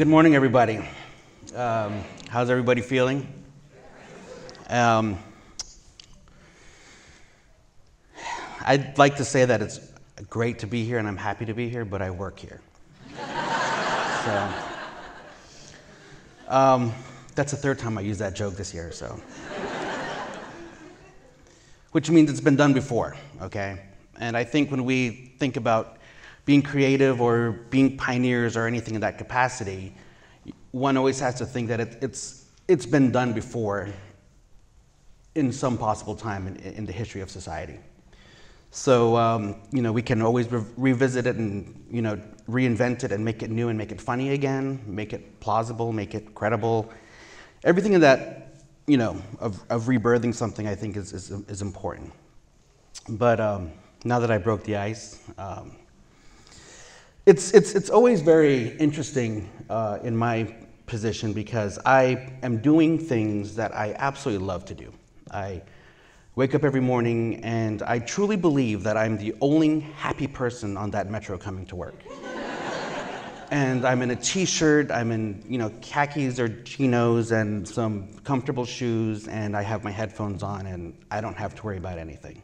Good morning, everybody. How's everybody feeling? I'd like to say that it's great to be here and I'm happy to be here, but I work here. That's the third time I used that joke this year, so. Which means it's been done before, okay? And I think when we think about being creative or being pioneers or anything in that capacity, one always has to think that it's been done before in some possible time in the history of society. So, we can always revisit it and, reinvent it and make it new and make it funny again, make it plausible, make it credible. Everything in that, of rebirthing something, I think is important. But now that I broke the ice, it's always very interesting in my position because I am doing things that I absolutely love to do. I wake up every morning and I truly believe that I'm the only happy person on that metro coming to work. And I'm in a t-shirt, I'm in khakis or chinos and some comfortable shoes, and I have my headphones on and I don't have to worry about anything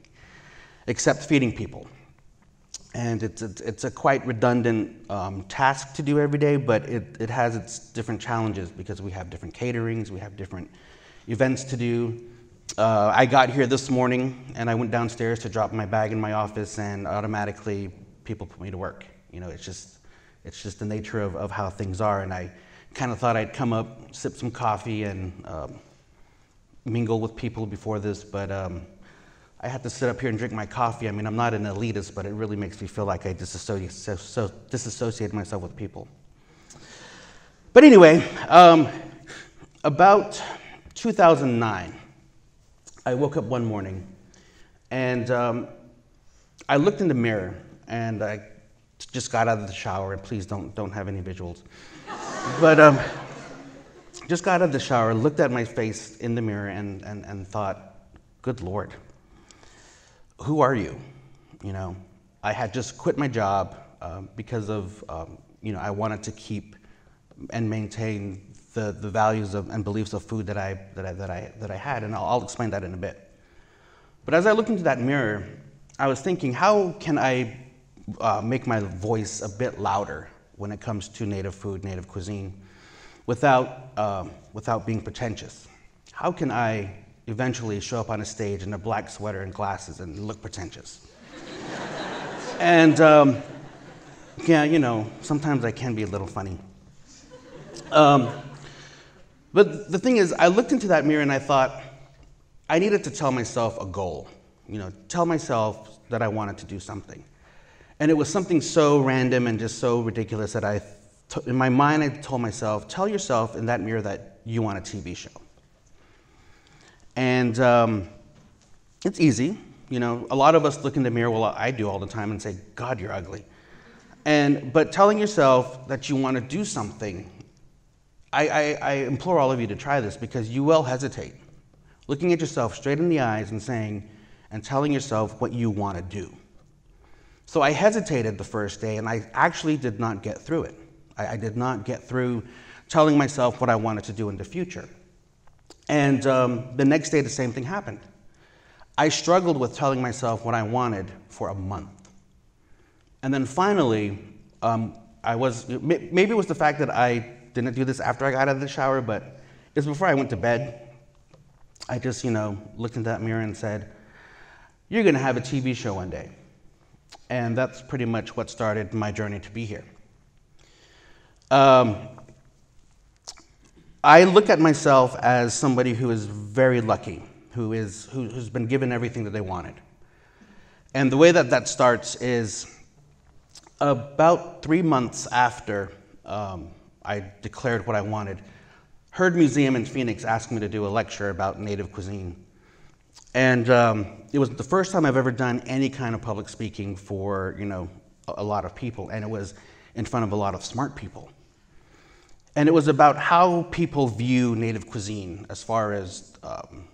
except feeding people. And it's a quite redundant task to do every day, but it has its different challenges because we have different caterings, we have different events to do. I got here this morning and I went downstairs to drop my bag in my office, and automatically people put me to work. It's just the nature of how things are, and I kind of thought I'd come up, sip some coffee, and mingle with people before this, but I had to sit up here and drink my coffee. I mean, I'm not an elitist, but it really makes me feel like I disassociate myself with people. But anyway, about 2009, I woke up one morning and I looked in the mirror and I just got out of the shower, and please don't have any visuals. But just got out of the shower, looked at my face in the mirror and thought, good Lord. Who are you? I had just quit my job because of, I wanted to keep and maintain the values and beliefs of food that I had, and I'll explain that in a bit. But as I looked into that mirror, I was thinking, how can I make my voice a bit louder when it comes to native food, native cuisine, without being pretentious? How can I eventually show up on a stage in a black sweater and glasses and look pretentious? And sometimes I can be a little funny. But the thing is, I looked into that mirror and I thought I needed to tell myself a goal, tell myself that I wanted to do something. And it was something so random and just so ridiculous that in my mind, I told myself, tell yourself in that mirror that you want a TV show. And it's easy. A lot of us look in the mirror, well, I do all the time, and say, God, you're ugly. But telling yourself that you want to do something, I implore all of you to try this because you will hesitate. Looking at yourself straight in the eyes and telling yourself what you want to do. So I hesitated the first day, and I actually did not get through it. I did not get through telling myself what I wanted to do in the future. And the next day, the same thing happened. I struggled with telling myself what I wanted for a month. And then finally, maybe it was the fact that I didn't do this after I got out of the shower, but it was before I went to bed. I just, looked into that mirror and said, you're going to have a TV show one day. And that's pretty much what started my journey to be here. I look at myself as somebody who is very lucky, who's been given everything that they wanted. And the way that starts is about 3 months after I declared what I wanted, Heard Museum in Phoenix asked me to do a lecture about native cuisine. And it was the first time I've ever done any kind of public speaking for, a lot of people, and it was in front of a lot of smart people. And it was about how people view native cuisine as far as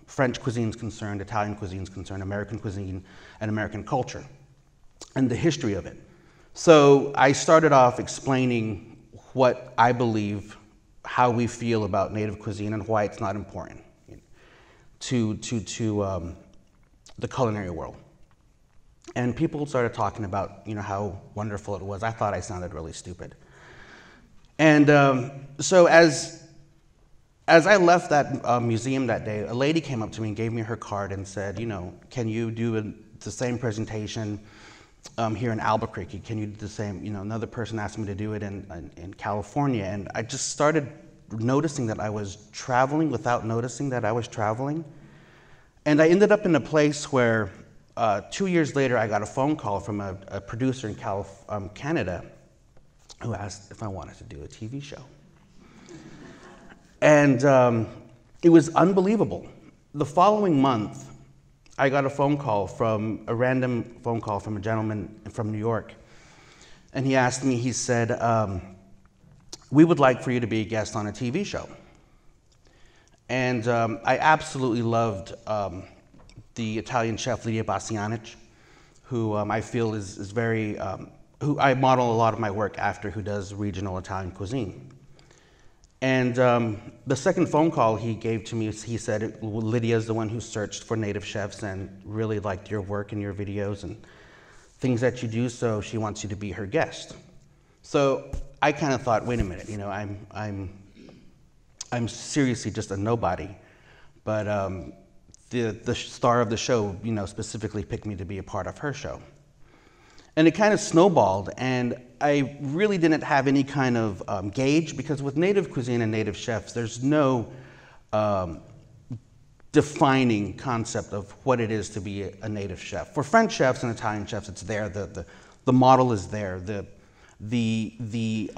French cuisine is concerned, Italian cuisine is concerned, American cuisine, and American culture, and the history of it. So I started off explaining what I believe, how we feel about Native cuisine and why it's not important to the culinary world. And people started talking about, how wonderful it was. I thought I sounded really stupid. And so as I left that museum that day, a lady came up to me and gave me her card and said, can you do the same presentation here in Albuquerque? Can you do the same? Another person asked me to do it in California. And I just started noticing that I was traveling without noticing that I was traveling. And I ended up in a place where 2 years later, I got a phone call from a producer in Canada who asked if I wanted to do a TV show. And it was unbelievable. The following month, I got a random phone call from a gentleman from New York. And he asked me, he said, we would like for you to be a guest on a TV show. And I absolutely loved the Italian chef Lidia Bastianich, who I feel is very, who I model a lot of my work after, who does regional Italian cuisine. And the second phone call he gave to me, he said, Lydia is the one who searched for Native chefs and really liked your work and your videos and things that you do, so she wants you to be her guest. So I kind of thought, wait a minute, I'm seriously just a nobody, but the star of the show, specifically picked me to be a part of her show. And it kind of snowballed, and I really didn't have any kind of gauge, because with Native cuisine and Native chefs, there's no defining concept of what it is to be a Native chef. For French chefs and Italian chefs, it's there. The model is there. The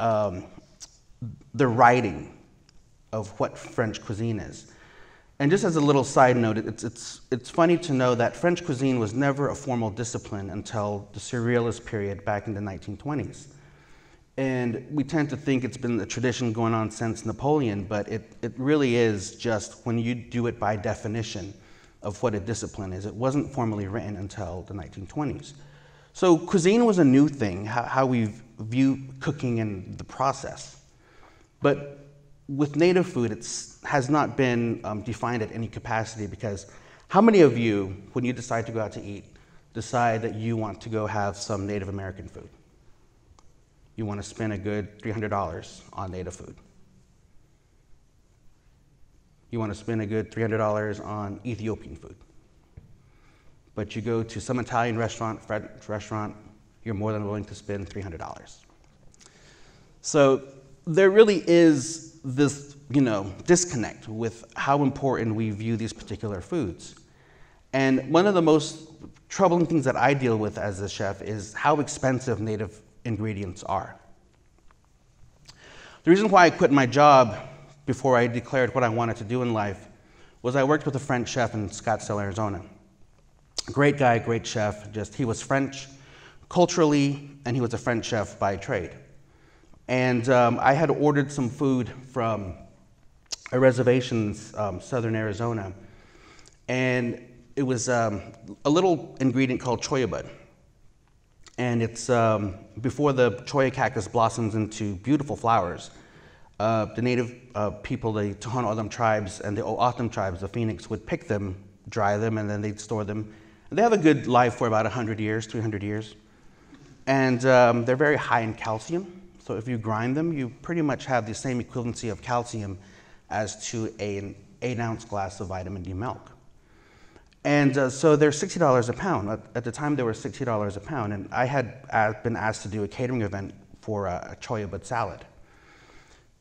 writing of what French cuisine is. And just as a little side note, it's funny to know that French cuisine was never a formal discipline until the Surrealist period back in the 1920s. And we tend to think it's been a tradition going on since Napoleon, but it really is just when you do it by definition of what a discipline is. It wasn't formally written until the 1920s. So cuisine was a new thing, how we view cooking and the process. But with Native food, it has not been defined at any capacity, because how many of you, when you decide to go out to eat, decide that you want to go have some Native American food? You want to spend a good $300 on Native food. You want to spend a good $300 on Ethiopian food. But you go to some Italian restaurant, French restaurant, you're more than willing to spend $300. So there really is this, disconnect with how important we view these particular foods. And one of the most troubling things that I deal with as a chef is how expensive Native ingredients are. The reason why I quit my job before I declared what I wanted to do in life was I worked with a French chef in Scottsdale, Arizona. Great guy, great chef, he was French culturally, and he was a French chef by trade. And I had ordered some food from a reservation in southern Arizona, and it was a little ingredient called cholla bud. And it's before the cholla cactus blossoms into beautiful flowers. The Native people, the Tohono O'odham tribes and the O'odham tribes, the Phoenix, would pick them, dry them, and then they'd store them. And they have a good life for about 100 years, 300 years. And they're very high in calcium. So if you grind them, you pretty much have the same equivalency of calcium as to an 8-ounce glass of vitamin D milk. And so they're $60 a pound. At the time, they were $60 a pound. And I had been asked to do a catering event for a cholla bud salad.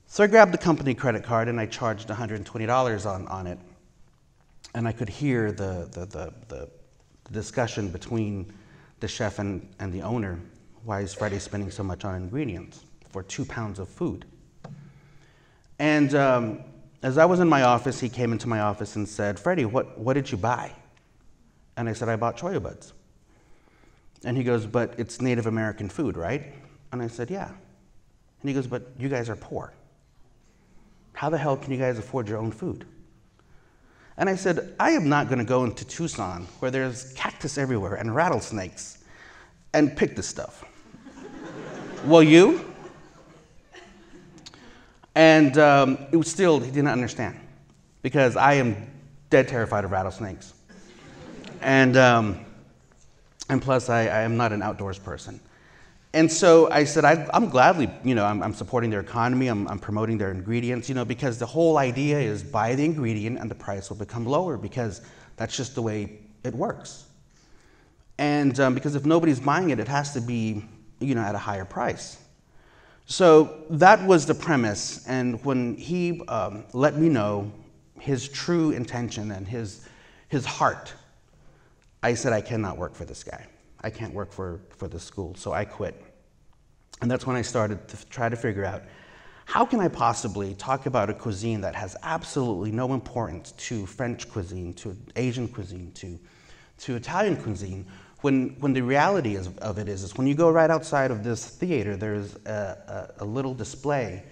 So I grabbed the company credit card and I charged $120 on it. And I could hear the discussion between the chef and the owner. Why is Freddie spending so much on ingredients for 2 pounds of food? And as I was in my office, he came into my office and said, Freddie, what did you buy? And I said, I bought cholla buds. And he goes, but it's Native American food, right? And I said, yeah. And he goes, but you guys are poor. How the hell can you guys afford your own food? And I said, I am not going to go into Tucson where there's cactus everywhere and rattlesnakes and pick this stuff. Will you? And it was still, he didn't understand, because I am dead terrified of rattlesnakes. And plus, I am not an outdoors person. And so I said, I'm gladly, I'm supporting their economy, I'm promoting their ingredients, because the whole idea is buy the ingredient and the price will become lower, because that's just the way it works. And because if nobody's buying it, it has to be, at a higher price. So that was the premise. And when he let me know his true intention and his heart, I said, I cannot work for this guy. I can't work for this school, so I quit. And that's when I started to try to figure out, how can I possibly talk about a cuisine that has absolutely no importance to French cuisine, to Asian cuisine, to Italian cuisine, when the reality of it is when you go right outside of this theater, there's a little display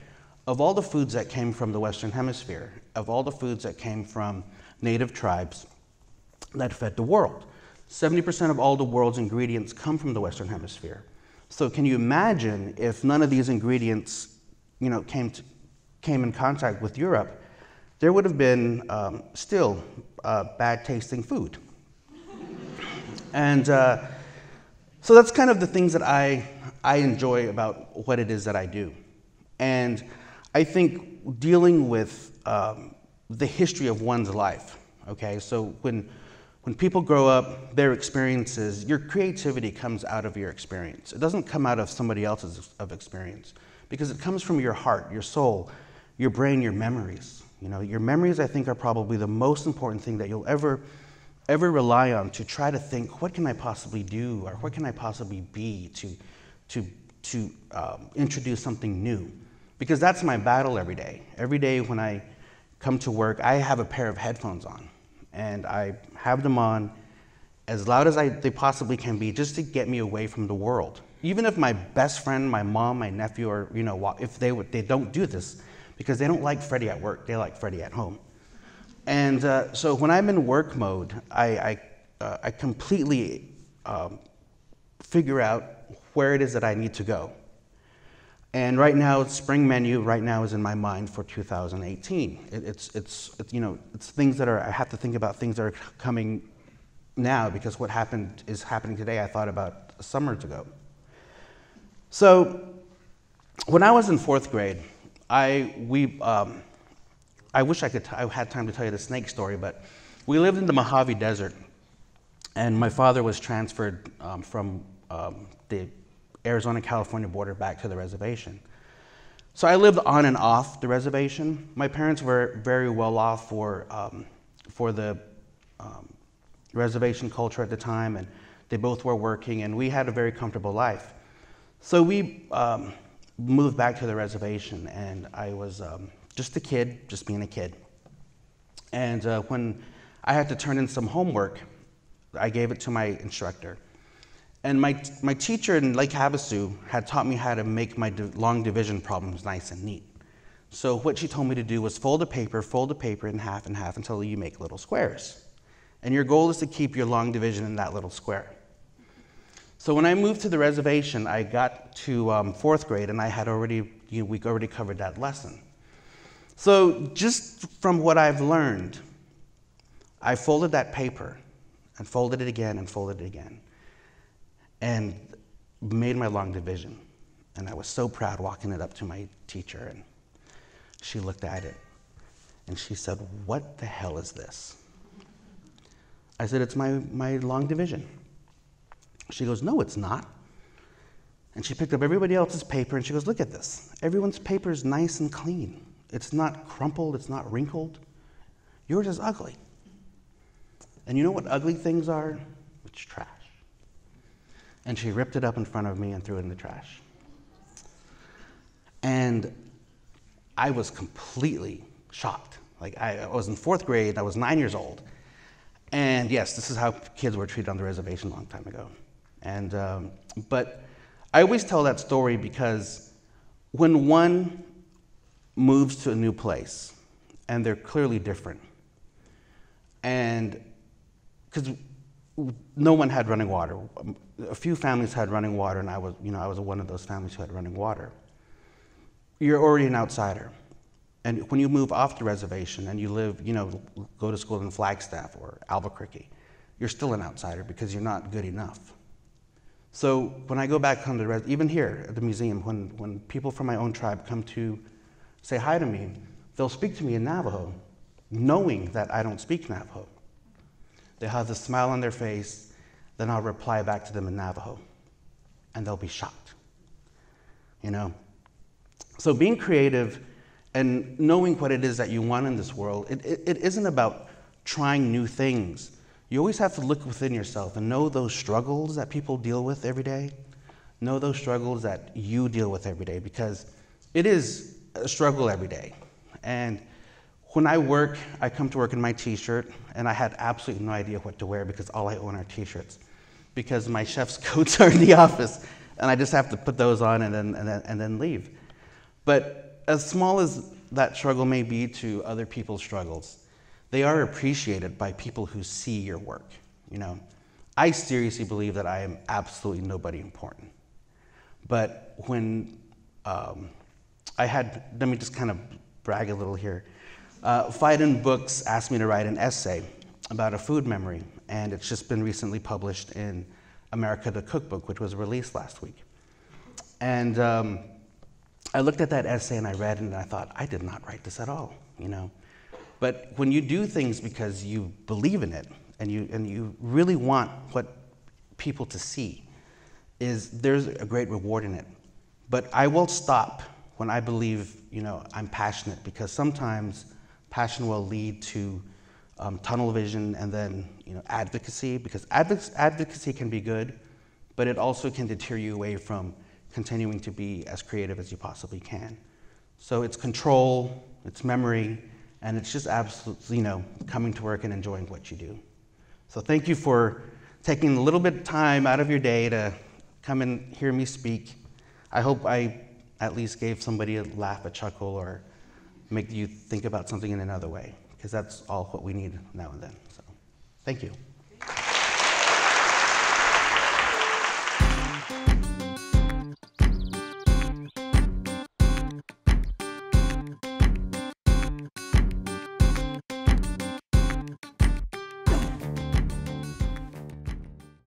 of all the foods that came from the Western Hemisphere, of all the foods that came from native tribes that fed the world. 70% of all the world's ingredients come from the Western Hemisphere. So can you imagine if none of these ingredients, came in contact with Europe, there would have been still bad tasting food. And so that's kind of the things that I enjoy about what it is that I do. And I think dealing with the history of one's life, okay? So when people grow up, their experiences, your creativity comes out of your experience. It doesn't come out of somebody else's experience, because it comes from your heart, your soul, your brain, your memories. Your memories, I think, are probably the most important thing that you'll ever rely on to try to think, what can I possibly do, or what can I possibly be to introduce something new? Because that's my battle every day. Every day when I come to work, I have a pair of headphones on, and I have them on as loud as they possibly can be, just to get me away from the world. Even if my best friend, my mom, my nephew, or if they don't do this, because they don't like Freddie at work, they like Freddie at home. And so when I'm in work mode, I completely figure out where it is that I need to go. And right now, spring menu right now is in my mind for 2018. It's things that I have to think about, things that are coming now, because what is happening today, I thought about summers ago. So when I was in 4th grade, I wish I had time to tell you the snake story, but we lived in the Mojave Desert, and my father was transferred from the Arizona-California border back to the reservation. So I lived on and off the reservation. My parents were very well off for the reservation culture at the time, and they both were working, and we had a very comfortable life. So we moved back to the reservation, and I was just a kid, just being a kid. And when I had to turn in some homework, I gave it to my instructor. And my teacher in Lake Havasu had taught me how to make my long division problems nice and neat. So what she told me to do was fold the paper in half until you make little squares. And your goal is to keep your long division in that little square. So when I moved to the reservation, I got to 4th grade, and I had we already covered that lesson. So just from what I've learned, I folded that paper and folded it again and folded it again, and made my long division. And I was so proud walking it up to my teacher, and she looked at it and she said, "What the hell is this?" I said, "It's my long division." She goes, "No, it's not." And she picked up everybody else's paper and she goes, "Look at this. Everyone's paper is nice and clean. It's not crumpled, it's not wrinkled. Yours is ugly. And you know what ugly things are? It's trash." And she ripped it up in front of me and threw it in the trash. And I was completely shocked. Like, I was in 4th grade, I was 9 years old. And yes, this is how kids were treated on the reservation a long time ago. And, but I always tell that story because when one moves to a new place, and they're clearly different, and because no one had running water. A few families had running water, and I was one of those families who had running water. You're already an outsider. And when you move off the reservation and you live, go to school in Flagstaff or Albuquerque, you're still an outsider because you're not good enough. So when I go back home to even here at the museum, when people from my own tribe come to say hi to me, they'll speak to me in Navajo, knowing that I don't speak Navajo. They have the smile on their face, then I'll reply back to them in Navajo, and they'll be shocked. So being creative and knowing what it is that you want in this world, it isn't about trying new things. You always have to look within yourself and know those struggles that people deal with every day. Know those struggles that you deal with every day, because it is a struggle every day. And when I work, I come to work in my t-shirt, and I had absolutely no idea what to wear because all I own are t-shirts, because my chef's coats are in the office, and I just have to put those on and then leave. But as small as that struggle may be to other people's struggles, they are appreciated by people who see your work. I seriously believe that I am absolutely nobody important. But when let me just kind of brag a little here. Fiden Books asked me to write an essay about a food memory, and it's just been recently published in America the Cookbook, which was released last week. And I looked at that essay and I read it and I thought, I did not write this at all, But when you do things because you believe in it and you really want what people to see, there's a great reward in it. But I will stop when I believe, I'm passionate, because sometimes passion will lead to tunnel vision and then, advocacy, because advocacy can be good, but it also can deter you away from continuing to be as creative as you possibly can. So it's control, it's memory, and it's just absolutely, coming to work and enjoying what you do. So thank you for taking a little bit of time out of your day to come and hear me speak. I hope I at least gave somebody a laugh, a chuckle, or make you think about something in another way, because that's all what we need now and then. So thank you.